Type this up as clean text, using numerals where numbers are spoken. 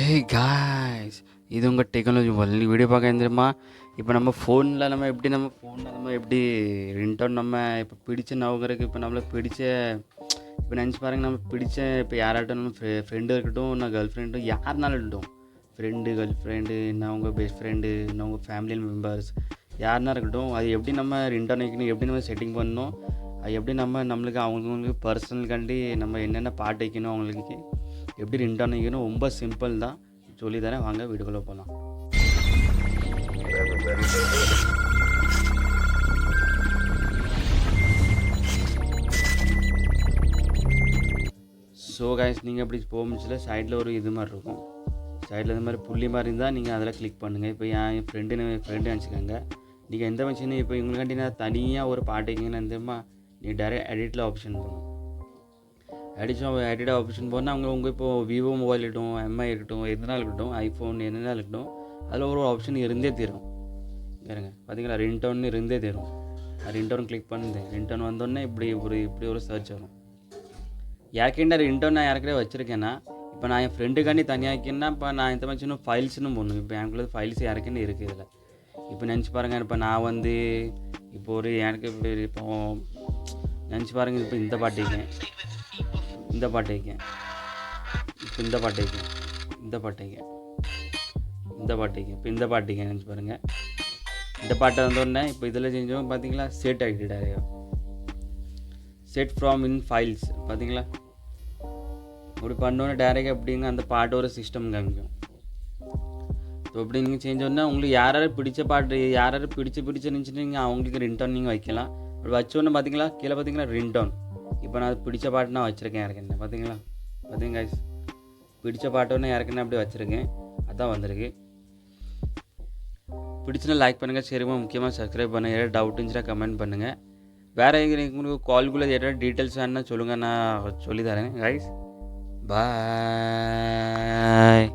Hey guys, இது உங்கள் technology Valli video பார்க்க தெரியுமா? இப்போ நம்ம ஃபோனில் நம்ம எப்படி ரிங்டோன் நம்ம இப்போ பிடிச்ச நவங்களுக்கு இப்போ நம்மளுக்கு பிடிச்ச இப்போ நினச்சி பாருங்கள், நம்ம பிடிச்ச இப்போ யாராட்டும் நம்ம ஃப்ரெண்டு இருக்கட்டும், இல்லை கேர்ள் ஃப்ரெண்டும் யாருனாலும் இருக்கட்டும், ஃப்ரெண்டு கேர்ள் ஃப்ரெண்டு இல்லை உங்கள் பெஸ்ட் ஃப்ரெண்டு இல்லை உங்கள் ஃபேமிலி மெம்பர்ஸ் யாருனா இருக்கட்டும், அது எப்படி நம்ம ரிங்டோன் வைக்கணும், எப்படி நம்ம செட்டிங் பண்ணணும், அது எப்படி நம்மளுக்கு அவங்களுக்கு பர்சனலுக்காண்டி நம்ம என்னென்ன பாட்டு வைக்கணும், அவங்களுக்கு எப்படி ரிங்டோன் வைக்கணும் ரொம்ப சிம்பிள் தான் சொல்லி தரேன். வாங்க வீடியோக்குள்ளே போகலாம். ஸோ கைஸ், நீங்கள் அப்படி போகும்போதுல சைடில் ஒரு இது மாதிரி இருக்கும், சைடில் இந்த மாதிரி புள்ளி மாதிரி இருந்தால் நீங்கள் அதில் கிளிக் பண்ணுங்கள். இப்போ என் ஃப்ரெண்டு நினச்சிக்கோங்க, நீங்கள் எந்த மிஷினு இப்போ இவங்களுக்காண்டி நான் தனியாக ஒரு பாட்டு வைக்கிங்கன்னு இருந்தேம்மா, நீங்கள் டைரெக்ட் எடிட்டில் ஆப்ஷன் போகணும். எடிட் ஆப்ஷன் போனால் உங்கள் இப்போது விவோ மொபைல் இருக்கட்டும், எம்ஐ இருக்கட்டும், எதுனா இருக்கட்டும், ஐஃபோன் என்னென்ன இருக்கட்டும், அதில் ஒரு ஆப்ஷன் இருந்தே தரும். பாருங்க, பார்த்தீங்களா, ரிங்டோன் இருந்தே தரும். ரிங்டோன் கிளிக் பண்ணுது, ரிங்டோன் வந்தோடனே இப்படி ஒரு சர்ச் வரும். யாருக்கேண்டா ரிங்டோன் நான் யாருக்கிட்டே வச்சுருக்கேன்னா, இப்போ நான் என் ஃப்ரெண்டுக்காண்டி தனியாக வைக்கணுன்னா இப்போ நான் இந்த மாதிரி இன்னும் ஃபைல்ஸ்னு போடணும். இப்போ எனக்குள்ள ஃபைல்ஸ் யாருக்குன்னு இருக்குது இதில். இப்போ நினச்சி பாருங்கள், இப்போ நான் இப்போ எனக்கு இப்போ நினச்சி பாருங்கள், இப்போ இந்த பாட்டு வைக்கேன், இந்த பாட்டு வைக்கேன், இப்போ இந்த பாட்டு வைக்கேன், இந்த பாட்டு வைக்கேன், இந்த பாட்டு வைக்கேன், இப்போ இந்த பாட்டு வைக்கேன். நினச்சி பாருங்கள், இந்த பாட்டை வந்தோடனே இப்போ இதில் செஞ்சோம் பார்த்தீங்களா, செட் ஆகிட்டு செட் ஃப்ரம் இன் ஃபைல்ஸ் பார்த்தீங்களா. அப்படி பண்ணோன்னே டேரெக்டாக எப்படிங்க அந்த பாட்டு ஒரு சிஸ்டம் காமிக்கும். ஸோ அப்படி நீங்கள் செஞ்சோன்னா உங்களுக்கு யாராவது பிடிச்ச பாட்டு யாராவது பிடிச்ச இருந்துச்சுன்னு நீங்கள் அவங்களுக்கு ரிங்டோன் நீங்கள் வைக்கலாம். அப்படி வச்சோன்னே பார்த்தீங்களா, கீழே பார்த்தீங்களா ரிங்டோன். இப்போ நான் பிடிச்ச பாட்டு நான் வச்சுருக்கேன் யாருக்குன்னு பார்த்தீங்களா. கைஸ், பிடிச்ச பாட்டோன்னு யாருக்குன்னு அப்படி வச்சுருக்கேன், அதான் வந்திருக்கு. பிடிச்சுன்னா லைக் பண்ணுங்கள், சரிமா முக்கியமாக சப்ஸ்கிரைப் பண்ணுங்கள். ஏதாவது டவுட் இருந்துச்சுன்னா கமெண்ட் பண்ணுங்கள். வேறு உங்களுக்கு கால்குள்ளே ஏதாவது டீட்டெயில்ஸ் வேணுன்னா சொல்லுங்கள், நான் சொல்லி தரேன். Guys bye.